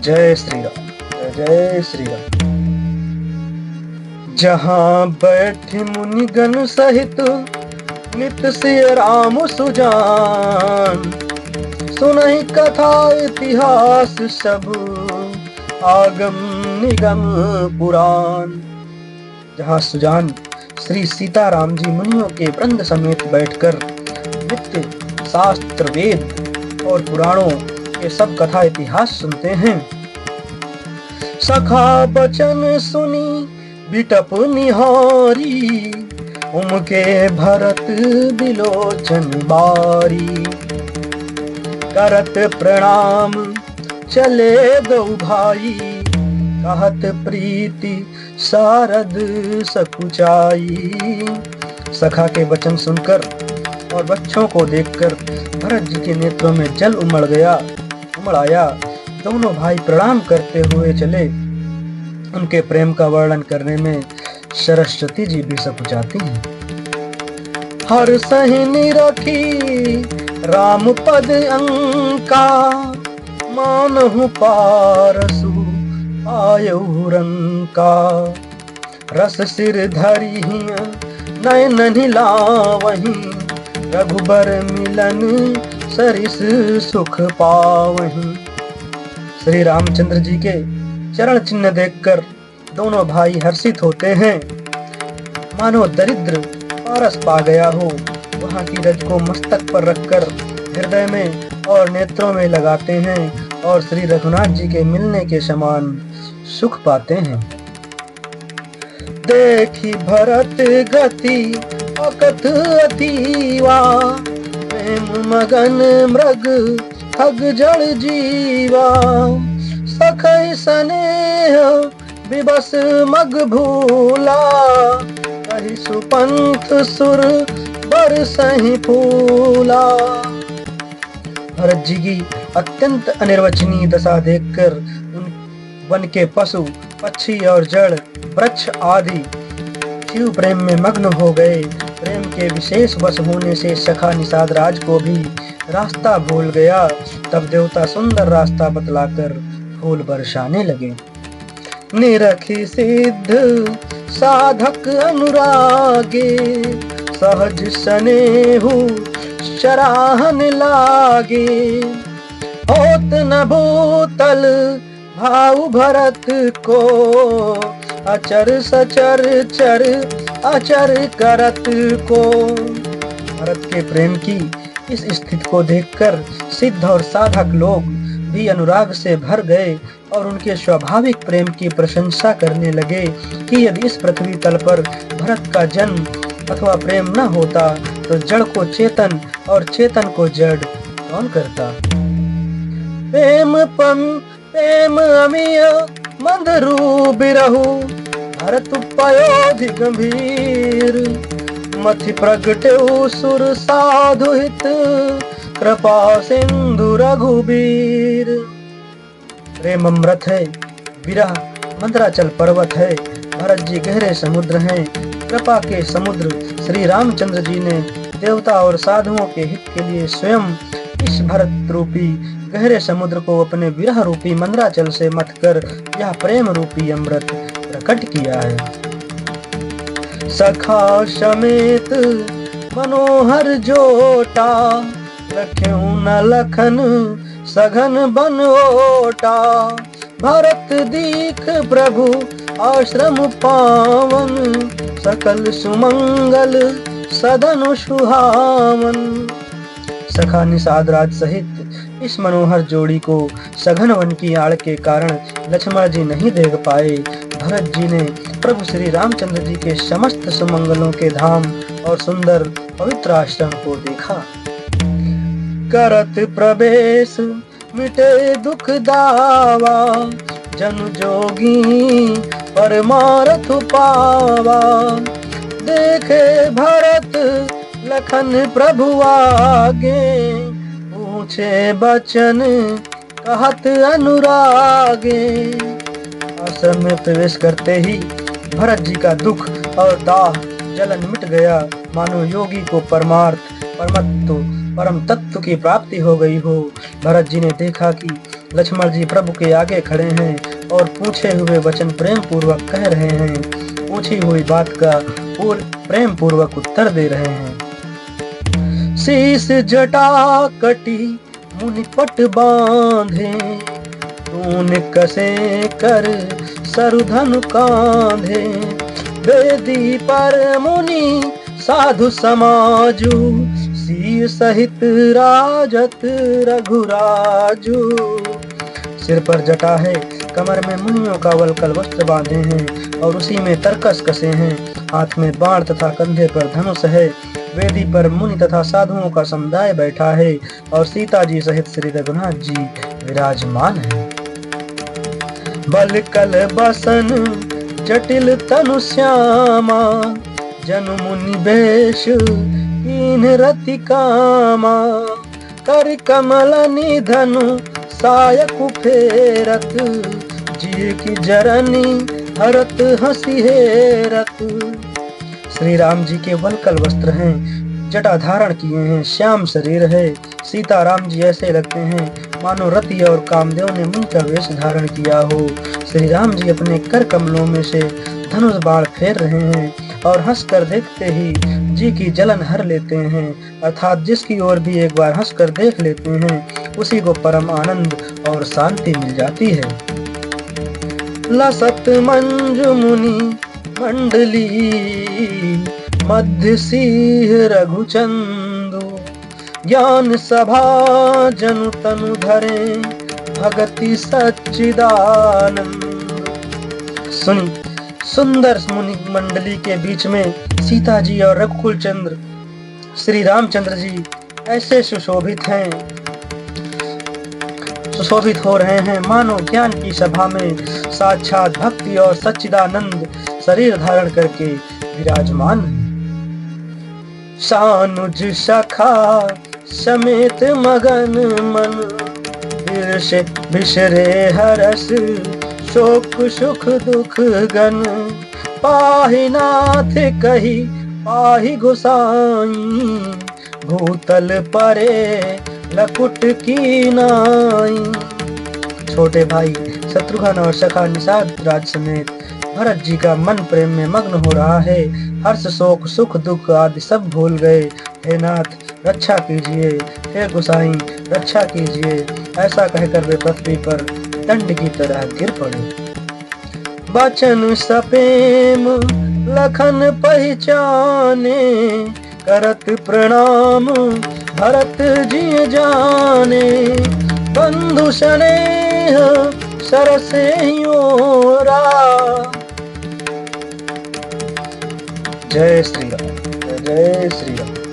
जय श्री राम। जय श्री राम। जहाँ बैठे मुनिगण सहित नित सिय राम सुजान, सुनहि कथा इतिहास सब आगम निगम पुराण। जहाँ सुजान श्री सीताराम जी मुनियों के वृंद समेत बैठकर नित्य शास्त्र वेद और पुराणों के सब कथा इतिहास सुनते हैं। सखा बचन सुनी बिटप निहारी, उमके भरत बिलोचन बारी। करत प्रणाम चले दो भाई, कहत प्रीति सारद सकुचाई। सखा के वचन सुनकर और बच्चों को देखकर भरत जी के नेत्रों में जल उमड़ आया। दोनों भाई प्रणाम करते हुए चले। उनके प्रेम का वर्णन करने में सरस्वती जी भी सकुचाती हैं। हर सहिनी रखी राम पद अंका, मानहु पारसु आयु रंका। रस सिर धरी नयन लावहीं, रघुबर मिलन सरिस सुख पावहीं। श्री रामचंद्र जी के चरण चिन्ह देखकर दोनों भाई हर्षित होते हैं। मानो दरिद्र पारस पा गया हो, वहां की रज को मस्तक पर रखकर हृदय में और नेत्रों में लगाते हैं और श्री रघुनाथ जी के मिलने के समान सुख पाते हैं। देखी भरत गति अकथ अतीवा, प्रेम मगन मृग खग जड़ जीवा। सखै स्नेह विबस मग भूला, कहि सुपंथ सुर बरसहि फूला। भरत जी की अत्यंत अनिर्वचनीय दशा देखकर वन के पशु पक्षी और जड़ वृक्ष आदि शिव प्रेम में मग्न हो गए। प्रेम के विशेष वश होने से सखा निषाद राज को भी रास्ता भूल गया। तब देवता सुंदर रास्ता बतलाकर फूल बरसाने लगे। निरखी सिद्ध साधक अनुरागे, सहज स्नेहु सराहन लागे। होत न भूतल भाव भरत को, अचर सचर चर अचर करत को। भरत के प्रेम की इस स्थिति को देखकर सिद्ध और साधक लोग भी अनुराग से भर गए और उनके स्वाभाविक प्रेम की प्रशंसा करने लगे कि यदि इस पृथ्वी तल पर भरत का जन्म अथवा प्रेम न होता तो जड़ को चेतन और चेतन को जड़ कौन करता। प्रेम अमिय मंदरू बिरहु, भरत पयोधि गंभीर। मथि प्रगटेउ सुर साधु हित, कृपा सिंधु रघुबीर। प्रेम अमृत है, विरह मंदराचल पर्वत है, भरत जी गहरे समुद्र हैं। कृपा के समुद्र श्री रामचंद्र जी ने देवता और साधुओं के हित के लिए स्वयं इस भरत रूपी गहरे समुद्र को अपने विरह रूपी मंदराचल से मथकर यह प्रेम रूपी अमृत प्रकट किया है। सखा समेत मनोहर जोटा, लख्यू न लखन सघन बन ओटा। भरत दीख प्रभु आश्रम पावन, सकल सुमंगल सदन सुहावन। सखा निषाद राज सहित इस मनोहर जोड़ी को सघन वन की आड़ के कारण लक्ष्मण जी नहीं देख पाए। भरत जी ने प्रभु श्री रामचंद्र जी के समस्त सुमंगलों के धाम और सुंदर पवित्र आश्रम को देखा। करत प्रवेश मिटे दुख दावा, जनु जोगी परमारथ पावा। देखे भरत लखन प्रभु आगे, पूछे बचन कहत अनुरागे। आश्रम में प्रवेश करते ही भरत जी का दुख और दाह जलन मिट गया, मानो योगी को परमार्थ परम तत्व की प्राप्ति हो गई हो। भरत जी ने देखा कि लक्ष्मण जी प्रभु के आगे खड़े हैं और पूछे हुए वचन प्रेम पूर्वक कह रहे हैं, पूछी हुई बात का प्रेम पूर्वक उत्तर दे रहे हैं। शीस जटा कटी मुनिपट बांधे, तूने कसे कर सरुधनु कांधे। वेदी पर मुनि साधु समाजु, सी सहित राजत रघुराजू। सिर पर जटा है, कमर में मुनियों का वलकल वस्त्र बांधे हैं और उसी में तरकस कसे हैं। हाथ में बाण तथा कंधे पर धनुष है। वेदी पर मुनि तथा साधुओं का समुदाय बैठा है और सीता जी सहित श्री रघुनाथ जी विराजमान है। बलकल बसन जटिल तनु श्यामा, जनु मुनि बेश कीन रति कामा। कर कमल निधनु सायकु फेरत, जी की जरनी हरत हंसी हेरत। श्री राम जी के वलकल वस्त्र हैं, जटा धारण किए हैं, श्याम शरीर है। सीता राम जी ऐसे लगते हैं मानो रति और कामदेव ने मुनि का वेश धारण किया हो। श्री राम जी अपने कर कमलों में से धनुष बाण फेर रहे हैं और हंसकर देखते ही जी की जलन हर लेते हैं, अर्थात जिसकी ओर भी एक बार हंसकर देख लेते हैं उसी को परम आनंद और शांति मिल जाती है। लसत मंजु मुनि मंडली, मध्य सिंह रघुचंदु। ज्ञान सभा जनु तनु धरे, भगति सच्चिदानंद। सुनी, सुंदर मुनि मंडली के बीच में सीता जी और रघुकुल चंद्र श्री रामचंद्र जी ऐसे सुशोभित हो रहे हैं मानो ज्ञान की सभा में साक्षात भक्ति और सच्चिदानंद शरीर धारण करके विराजमान है। सानुज सखा समेत मगन मन, बिसरे हरस शोक सुख दुख गन। पाहि नाथ कही पाहि गोसाई, भूतल परे लकुट की नाई। छोटे भाई शत्रुघ्न और सखा निषाद राज समेत भरत जी का मन प्रेम में मग्न हो रहा है। हर्ष शोक सुख दुख आदि सब भूल गए। हे नाथ रक्षा कीजिए, हे गोसाई रक्षा कीजिए, ऐसा कहकर वे पृथ्वी पर दंड की तरह गिर पड़े। बचन सपेम लखन पहचाने, करत प्रणाम भरत जी जाने। बंधु स्नेह सरसे ओरा। जय श्री राम, जय श्री राम।